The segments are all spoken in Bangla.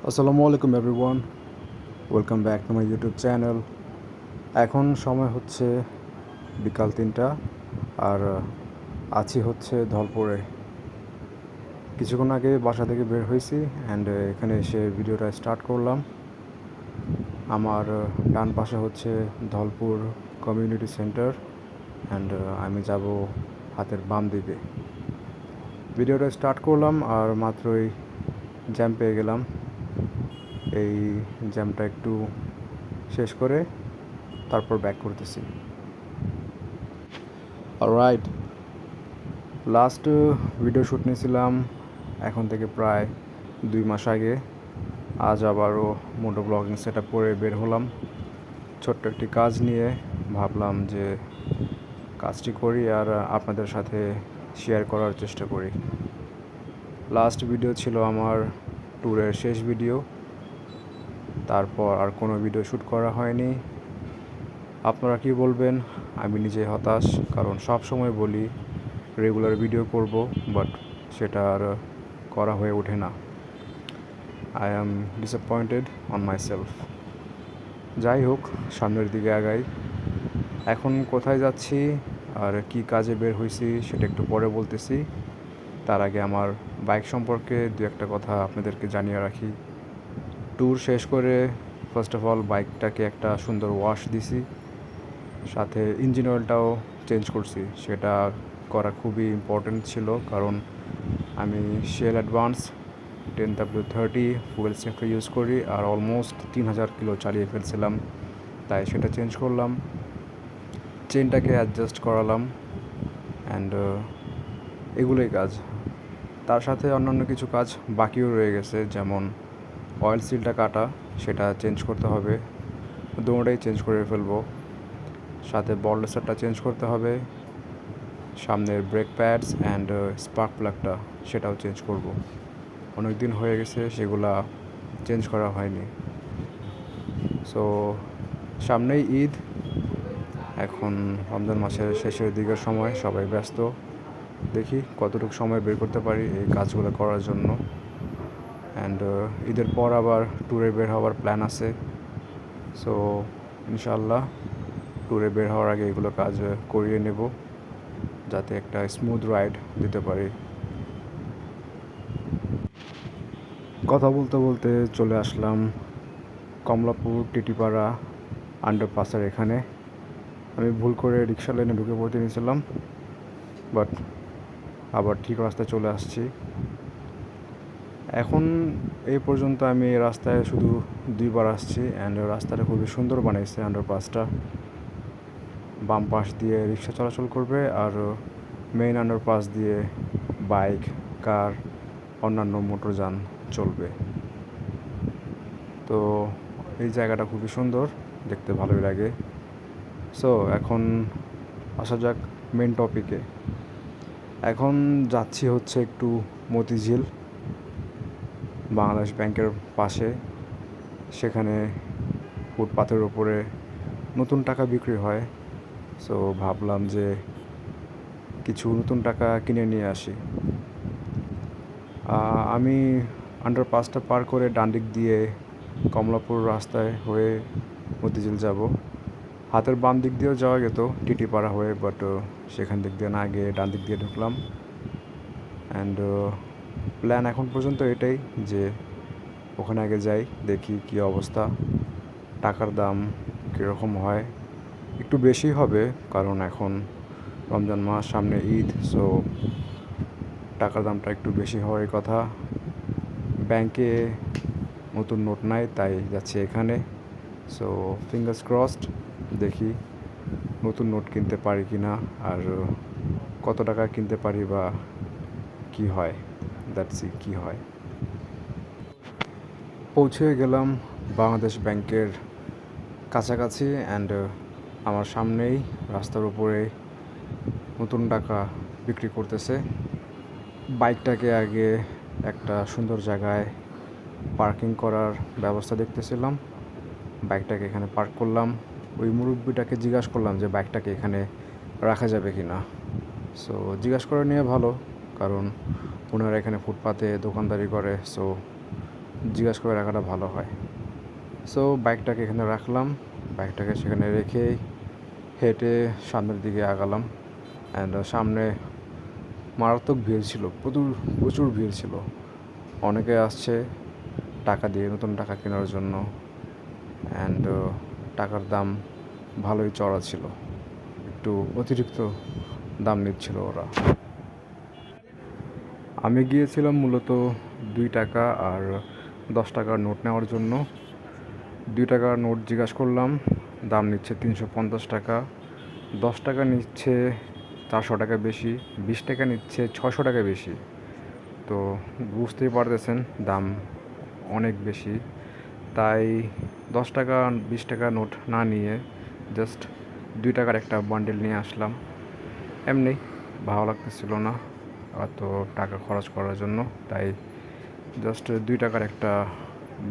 আসসালামু আলাইকুম everyone, welcome back to my YouTube channel. এখন সময় হচ্ছে বিকাল 3টা আর আছি হচ্ছে ধলপুরে। কিছুক্ষণ আগে বাসা থেকে বের হয়েছি অ্যান্ড এখানে এসে ভিডিওটা স্টার্ট করলাম। আমার ডান পাশে হচ্ছে ধলপুর কমিউনিটি সেন্টার অ্যান্ড আমি যাব হাতের বাম দিকে। ভিডিওটা স্টার্ট করলাম আর মাত্রই জ্যাম পেয়ে গেলাম। এই জ্যামটা একটু শেষ করে তারপর ব্যাক করতেছি। অলরাইট, লাস্ট ভিডিও শ্যুট নিয়েছিলাম এখন থেকে প্রায় 2 মাস আগে। আজ আবারও মোটো ব্লগিং সেট আপ করে বের হলাম ছোট্ট একটি কাজ নিয়ে। ভাবলাম যে কাজটি করি আর আপনাদের সাথে শেয়ার করার চেষ্টা করি। লাস্ট ভিডিও ছিল আমার ট্যুরের শেষ ভিডিও, তারপর আর কোনো ভিডিও শ্যুট করা হয়নি। আপনারা কি বলবেন? আমি নিজে হতাশ, কারণ সব সময় বলি রেগুলার ভিডিও করব, বাট সেটা আর করা হয়ে ওঠে না। I am disappointed on my self. যাই হোক, সামনের দিকে আগাই। এখন কোথায় যাচ্ছি আর কি কাজে বের হয়েছি সেটা একটু পরে বলতেছি। তার আগে আমার বাইক সম্পর্কে দু একটা কথা আপনাদেরকে জানিয়ে রাখি। ট্যুর শেষ করে ফার্স্ট অফ অল বাইকটাকে একটা সুন্দর ওয়াশ দিছি, সাথে ইঞ্জিন অয়েলটাও চেঞ্জ করছি। সেটা করা খুবই ইম্পর্ট্যান্ট ছিল, কারণ আমি Shell advance 10W30 fuel cylinder use করি আর অলমোস্ট 3000 কিলো চালিয়ে ফেলছিলাম, তাই সেটা চেঞ্জ করলাম। চেনটাকে অ্যাডজাস্ট করালাম অ্যান্ড এগুলোই কাজ। তার সাথে অন্যান্য কিছু কাজ বাকিও রয়ে গেছে, যেমন অয়েল সিলটা কাটা, সেটা চেঞ্জ করতে হবে। দুটোটাই চেঞ্জ করে ফেলবো। সাথে বললেসারটা চেঞ্জ করতে হবে, সামনের ব্রেক প্যাডস অ্যান্ড স্পার্ক প্লাগটা সেটাও চেঞ্জ করব। অনেক দিন হয়ে গেছে সেগুলা চেঞ্জ করা হয়নি। সো সামনেই ঈদ, এখন রমজান মাসের শেষের দিকের সময়, সবাই ব্যস্ত। দেখি কতটুকু সময় বের করতে পারি এই কাজগুলো করার জন্য। অ্যান্ড ঈদের পর আবার ট্যুরে বের হওয়ার প্ল্যান আছে। সো ইনশাআল্লাহ ট্যুরে বের হওয়ার আগে এগুলো কাজ করিয়ে নেব, যাতে একটা স্মুথ রাইড দিতে পারি। কথা বলতে বলতে চলে আসলাম কমলাপুর টিটিপাড়া আন্ডারপাসের এখানে। আমি ভুল করে রিক্সা লাইনে ঢুকে পড়তে নিয়েছিলাম, বাট আবার ঠিক রাস্তায় চলে আসছি। এখন এই পর্যন্ত আমি রাস্তায় শুধু 2বার আসছি অ্যান্ড রাস্তাটা খুবই সুন্দর বানাইছে আন্ডারপাসটা। বাম পাশ দিয়ে রিক্সা চলাচল করবে আর মেইন আন্ডারপাস দিয়ে বাইক, কার, অন্যান্য মোটরযান চলবে। তো এই জায়গাটা খুবই সুন্দর, দেখতে ভালোই লাগে। সো এখন আসা যাক মেন টপিকে। এখন যাচ্ছি হচ্ছে একটু মতিঝিল, বাংলাদেশ ব্যাংকের পাশে। সেখানে ফুটপাথের ওপরে নতুন টাকা বিক্রি হয়। সো ভাবলাম যে কিছু নতুন টাকা কিনে নিয়ে আসি। আমি আন্ডারপাসটা পার করে ডান দিক দিয়ে কমলাপুর রাস্তায় হয়ে মতিঝিল যাব। হাতের বাম দিক দিয়েও যাওয়া যেত টিটিপাড়া হয়ে, বাট সেখান দিক দিয়ে না গিয়ে ডান দিক দিয়ে ঢুকলাম। অ্যান্ড প্ল্যান এখন পর্যন্ত এটাই যে ওখানে আগে যাই, দেখি কী অবস্থা, টাকার দাম কীরকম হয়। একটু বেশি হবে, কারণ এখন রমজান মাস, সামনে ঈদ, সো টাকার দামটা একটু বেশি হওয়ার কথা। ব্যাংকে নতুন নোট নাই, তাই যাচ্ছি এখানে। সো ফিঙ্গার্স ক্রসড, দেখি নতুন নোট কিনতে পারি কি না, আর কত টাকা কিনতে পারি বা কী হয়, দ্যাটসই কী হয়। পৌঁছে গেলাম বাংলাদেশ ব্যাংকের কাছাকাছি অ্যান্ড আমার সামনেই রাস্তার উপরে নতুন টাকা বিক্রি করতেছে। বাইকটাকে আগে একটা সুন্দর জায়গায় পার্কিং করার ব্যবস্থা দেখতেছিলাম। বাইকটাকে এখানে পার্ক করলাম। ওই মুরব্বিটাকে জিজ্ঞাসা করলাম যে বাইকটাকে এখানে রাখা যাবে কি না। সো জিজ্ঞাসা করে নিয়ে ভালো, কারণ ওনারা এখানে ফুটপাতে দোকানদারি করে। সো জিজ্ঞাসা করে রাখাটা ভালো হয়। সো বাইকটাকে এখানে রাখলাম, বাইকটাকে সেখানে রেখেই হেঁটে সামনের দিকে আগালাম। অ্যান্ড সামনে মারাত্মক ভিড় ছিল, প্রচুর ভিড় ছিল। অনেকে আসছে টাকা দিয়ে নতুন টাকা কেনার জন্য। অ্যান্ড টাকার দাম ভালোই চড়া ছিল, একটু অতিরিক্ত দাম নিচ্ছিল ওরা। আমি গিয়েছিলাম মূলত 2 টাকা আর 10 টাকার নোট নেওয়ার জন্য। 2 টাকার নোট জিজ্ঞাসা করলাম, দাম নিচ্ছে 350 টাকা। 10 টাকা নিচ্ছে 400 টাকা বেশি, 20 টাকা নিচ্ছে 600 টাকা বেশি। তো বুঝতেই পারতেছেন দাম অনেক বেশি। তাই 10 টাকা 20 টাকা নোট না নিয়ে জাস্ট 2 টাকার একটা বান্ডেল নিয়ে আসলাম। এমনি ভালো লাগতেছিল না এত টাকা খরচ করার জন্য, তাই জাস্ট 2 টাকার একটা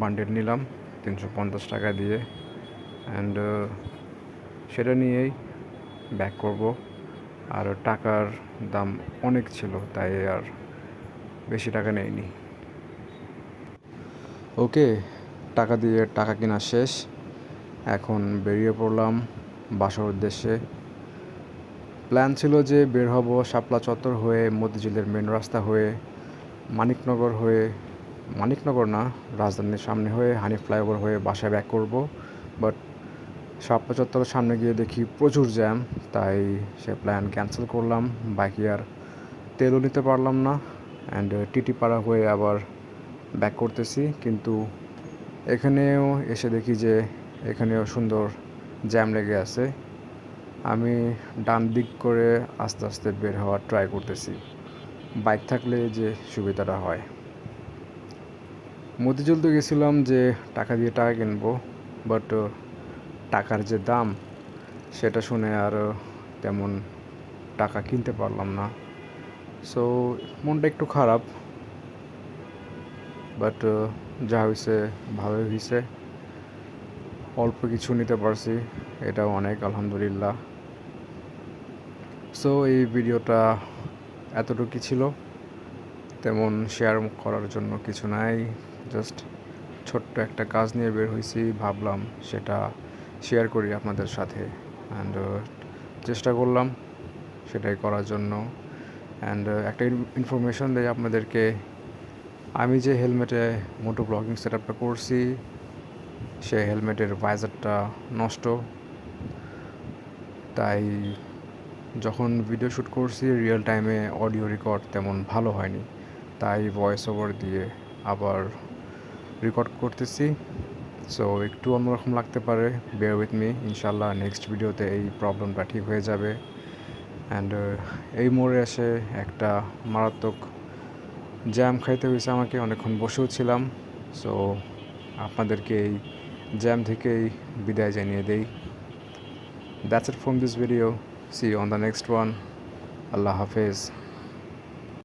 বান্ডেল নিলাম 350 টাকা দিয়ে। অ্যান্ড সেটা নিয়েই ব্যাক করব। আর টাকার দাম অনেক ছিল, তাই আর বেশি টাকা নেইনি। ওকে, টাকা দিয়ে টাকা কেনা শেষ। এখন বেরিয়ে পড়লাম বাসার উদ্দেশ্যে। প্ল্যান ছিল যে বের হব শাপলা চত্বর হয়ে, মতিঝিলের মেন রাস্তা হয়ে, মানিকনগর না, রাজধানীর সামনে হয়ে, হানি ফ্লাইওভার হয়ে বাসায় ব্যাক করব। বাট শাপলা চত্বরের সামনে গিয়ে দেখি প্রচুর জ্যাম, তাই সে প্ল্যান ক্যান্সেল করলাম। বাইকে আর তেলও নিতে পারলাম না। অ্যান্ড টিটিপাড়া হয়ে আবার ব্যাক করতেছি, কিন্তু এখানেও এসে দেখি যে এখানেও সুন্দর জ্যাম লেগে আছে। আমি ডান দিক করে আস্তে আস্তে বের হওয়ার ট্রাই করতেছি, বাইক থাকলে যে সুবিধাটা হয়। মতিঝিল তো গেছিলাম যে টাকা দিয়ে টাকা কিনবো, বাট টাকার যে দাম সেটা শুনে আর তেমন টাকা কিনতে পারলাম না। সো মনটা একটু খারাপ, বাট যা হয়েছে ভালোই হয়েছে। অল্প কিছু নিতে পারছি, এটাও অনেক, আলহামদুলিল্লাহ। সো এই ভিডিওটা এতটুকুই ছিল, তেমন শেয়ার করার জন্য কিছু নাই। জাস্ট ছোট্ট একটা কাজ নিয়ে বের হয়েছি, ভাবলাম সেটা শেয়ার করি আপনাদের সাথে। অ্যান্ড চেষ্টা করলাম সেটাই করার জন্য। অ্যান্ড একটা ইনফরমেশন দেই আপনাদেরকে, আমি যে হেলমেটে মোটো ব্লগিং সেট আপটা করছি, সেই হেলমেটের ভাইজারটা নষ্ট। তাই যখন ভিডিও শ্যুট করছি রিয়েল টাইমে অডিও রেকর্ড তেমন ভালো হয়নি, তাই ভয়েস ওভার দিয়ে আবার রেকর্ড করতেছি। সো একটু অন্যরকম লাগতে পারে, বেয়ার উইথ মি। ইনশাল্লাহ নেক্সট ভিডিওতে এই প্রবলেমটা ঠিক হয়ে যাবে। অ্যান্ড এই মোড়ে এসে একটা মারাত্মক জ্যাম খাইতে হয়েছে আমাকে, অনেকক্ষণ বসেও ছিলাম। সো আপনাদেরকে এই জ্যাম থেকেই বিদায় জানিয়ে দেই। That's it from this video. See you on the next one. Allah Hafiz.